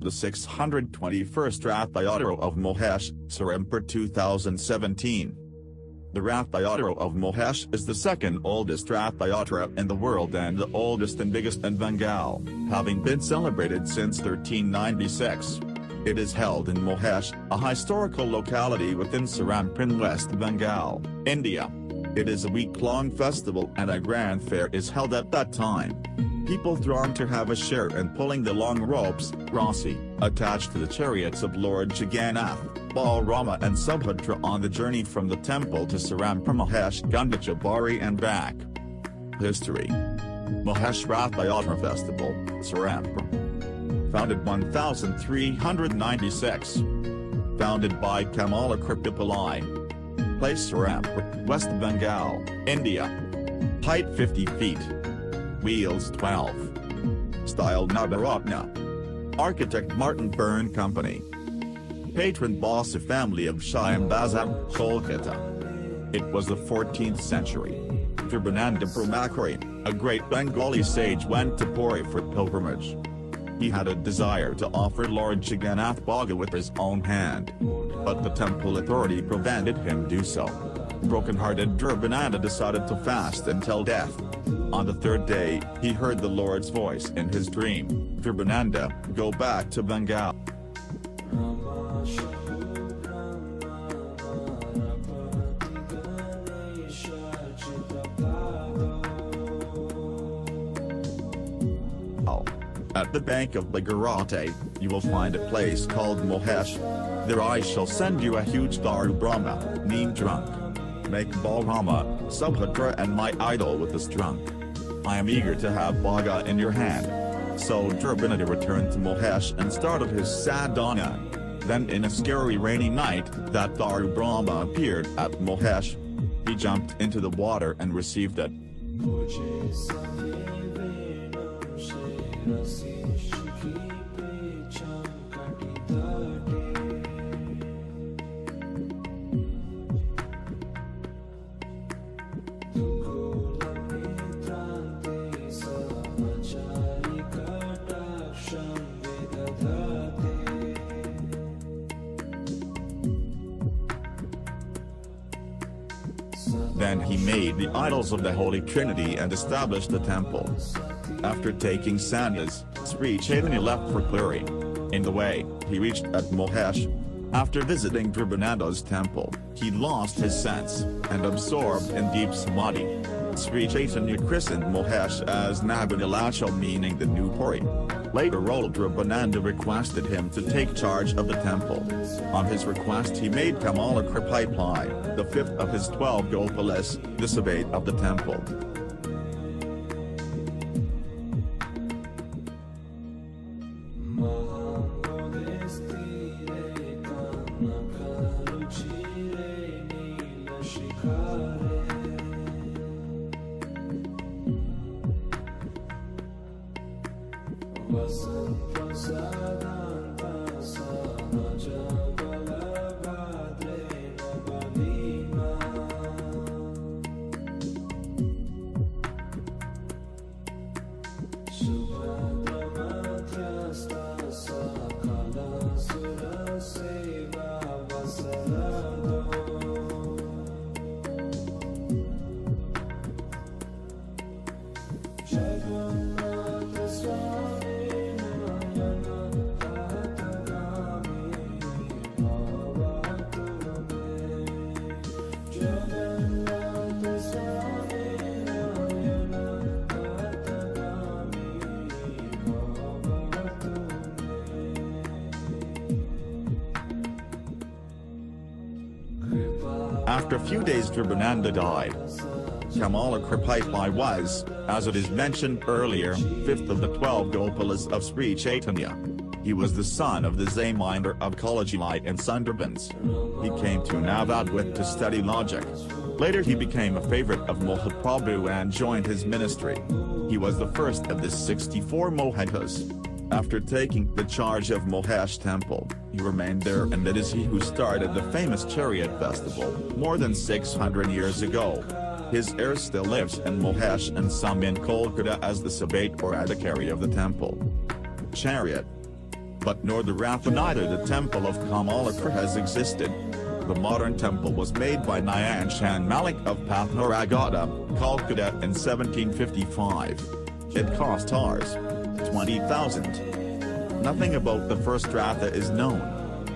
The 621st Rathayatra of Mahesh, Serampore 2017. The Rathayatra of Mahesh is the second oldest Rathayatra in the world and the oldest and biggest in Bengal, having been celebrated since 1396. It is held in Mahesh, a historical locality within Serampore in West Bengal, India. It is a week-long festival and a grand fair is held at that time. People throng to have a share in pulling the long ropes, Rosshi, attached to the chariots of Lord Jagannath, Balarama and Subhadra on the journey from the temple to Serampore Mahesh Gundicha Bari and back. History. Mahesh RathaYatra Festival, Serampore. Founded 1396. Founded by Kamala Kripalai. Place Serampore, West Bengal, India. Height 50 feet. Wheels 12. Style Navaratna. Architect Martin Byrne Company. Patron Bossa family of Shyambazam, Kolkata. It was the 14th century. Jagannath Brahmachari, a great Bengali sage, went to Puri for pilgrimage. He had a desire to offer Lord Jagannath Bhaga with his own hand. But the temple authority prevented him do so. Broken-hearted Jagannath decided to fast until death. On the third day, he heard the Lord's voice in his dream, Jagannath, go back to Bengal. At the bank of Bhagarate, you will find a place called Mahesh. There I shall send you a huge Daru Brahma, neem drunk. Make Balarama, Subhadra and my idol with this drunk. I am eager to have Bhaga in your hand. So Jagannath returned to Mahesh and started his sadhana. Then in a scary rainy night, that Daru Brahma appeared at Mahesh. He jumped into the water and received it. Then he made the idols of the Holy Trinity and established the temple. After taking sannyas, Sri Chaitanya left for Puri. In the way, he reached at Mahesh. After visiting Jagannath's temple, he lost his sense, and absorbed in deep samadhi. Sri Chaitanya christened Mahesh as Naganilachal, meaning the new Puri. Later Lord Jagannath requested him to take charge of the temple. On his request he made Kamala Kripalai, the fifth of his 12 Gopalas, the sabbate of the temple. After a few days Jagannath died. Kamala Kripalai was, as it is mentioned earlier, fifth of the 12 Gopalas of Sri Chaitanya. He was the son of the Zamindar of Kolkata and Sundarbans. He came to Navadvip to study logic. Later he became a favorite of Mahaprabhu and joined his ministry. He was the first of the 64 Mohitas. After taking the charge of Mahesh temple, he remained there, and it is he who started the famous chariot festival, more than 600 years ago. His heir still lives in Mahesh and some in Kolkata as the sabbate or adhikari of the temple. Chariot. but nor the Ratha neither the temple of Kamalakra has existed. The modern temple was made by Nayan Chan Malik of Patharagada, Kolkata in 1755. It cost Rs. 20,000. Nothing about the first Ratha is known.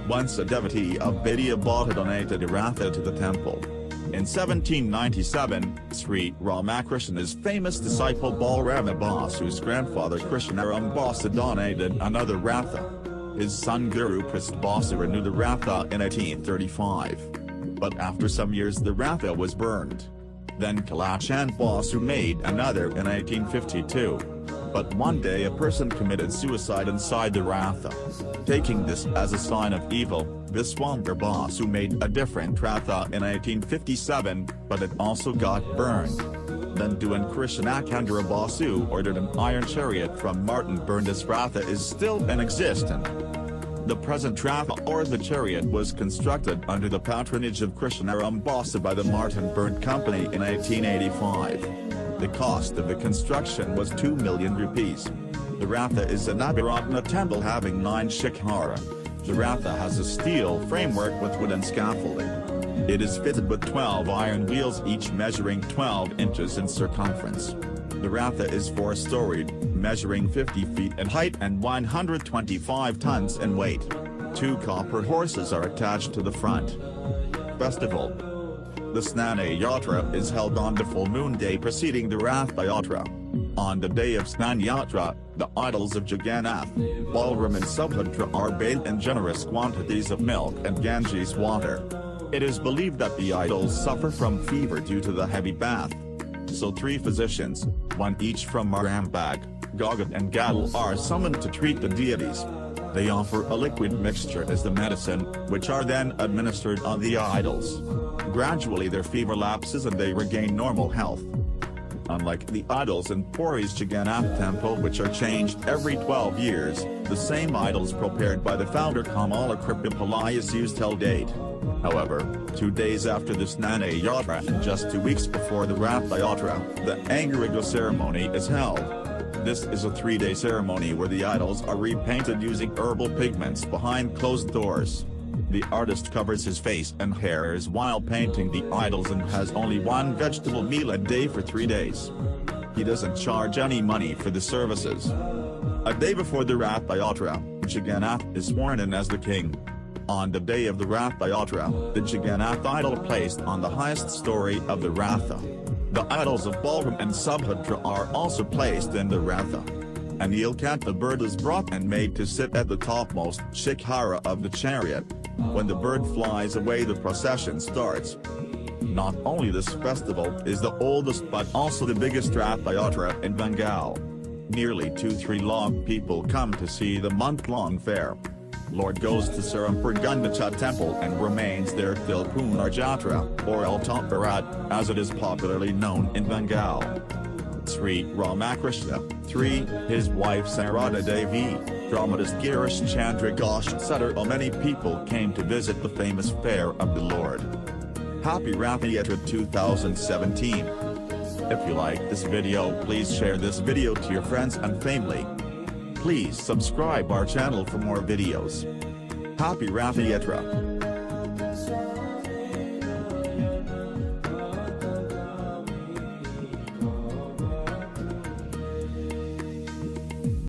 Once a devotee of Bidya bought a donated Ratha to the temple. In 1797, Sri Ramakrishna's famous disciple Balarama Basu's grandfather Krishnaram Basu donated another Ratha. His son Guru Prasad Basu renewed the Ratha in 1835. But after some years the Ratha was burned. Then Kalachand Basu made another in 1852. But one day a person committed suicide inside the Ratha. Taking this as a sign of evil, Viswambar Basu made a different Ratha in 1857, but it also got burned. Then Duan Krishnakandra Basu ordered an iron chariot from Martin burned. This Ratha is still in existence. The present Ratha or the chariot was constructed under the patronage of Krishnaram Basu by the Martin Burnt Company in 1885. The cost of the construction was 2 million rupees. The Ratha is a Navaratna temple having 9 shikhara. The Ratha has a steel framework with wooden scaffolding. It is fitted with 12 iron wheels each measuring 12 inches in circumference. The Ratha is 4-storied, measuring 50 feet in height and 125 tons in weight. 2 copper horses are attached to the front. Festival. The Rathayatra is held on the full moon day preceding the Rathayatra. On the day of Rathayatra, the idols of Jagannath, Balarama and Subhadra are bathed in generous quantities of milk and Ganges water. It is believed that the idols suffer from fever due to the heavy bath. So 3 physicians, one each from Arambag, Gagat and Gadal are summoned to treat the deities. They offer a liquid mixture as the medicine, which are then administered on the idols. Gradually their fever lapses and they regain normal health. Unlike the idols in Puri's Jagannath temple which are changed every 12 years, the same idols prepared by the founder Kamalakra Pillai is used till date. However, 2 days after the Rathayatra and just 2 weeks before the Rathayatra, the Angariga ceremony is held. This is a 3-day ceremony where the idols are repainted using herbal pigments behind closed doors. The artist covers his face and hairs while painting the idols and has only 1 vegetable meal a day for 3 days. He doesn't charge any money for the services. A day before the Rathayatra, Jagannath is sworn in as the king. On the day of the Rathayatra, the Jagannath idol placed on the highest story of the Ratha. The idols of Balarama and Subhadra are also placed in the Ratha. A Nilkanta bird is brought and made to sit at the topmost shikhara of the chariot. When the bird flies away the procession starts. Not only this festival is the oldest but also the biggest Rathayatra in Bengal. Nearly 2-3 lakh people come to see the month-long fair. Lord goes to Serampore Gundicha temple and remains there till Punarjatra, or Altamparat, as it is popularly known in Bengal. Sri Ramakrishna, 3, his wife Sarada Devi, dramatist Girish Chandra Ghosh etc. Many people came to visit the famous fair of the Lord. Happy Rathayatra 2017. If you like this video, please share this video to your friends and family. Please subscribe our channel for more videos. Happy Rathayatra.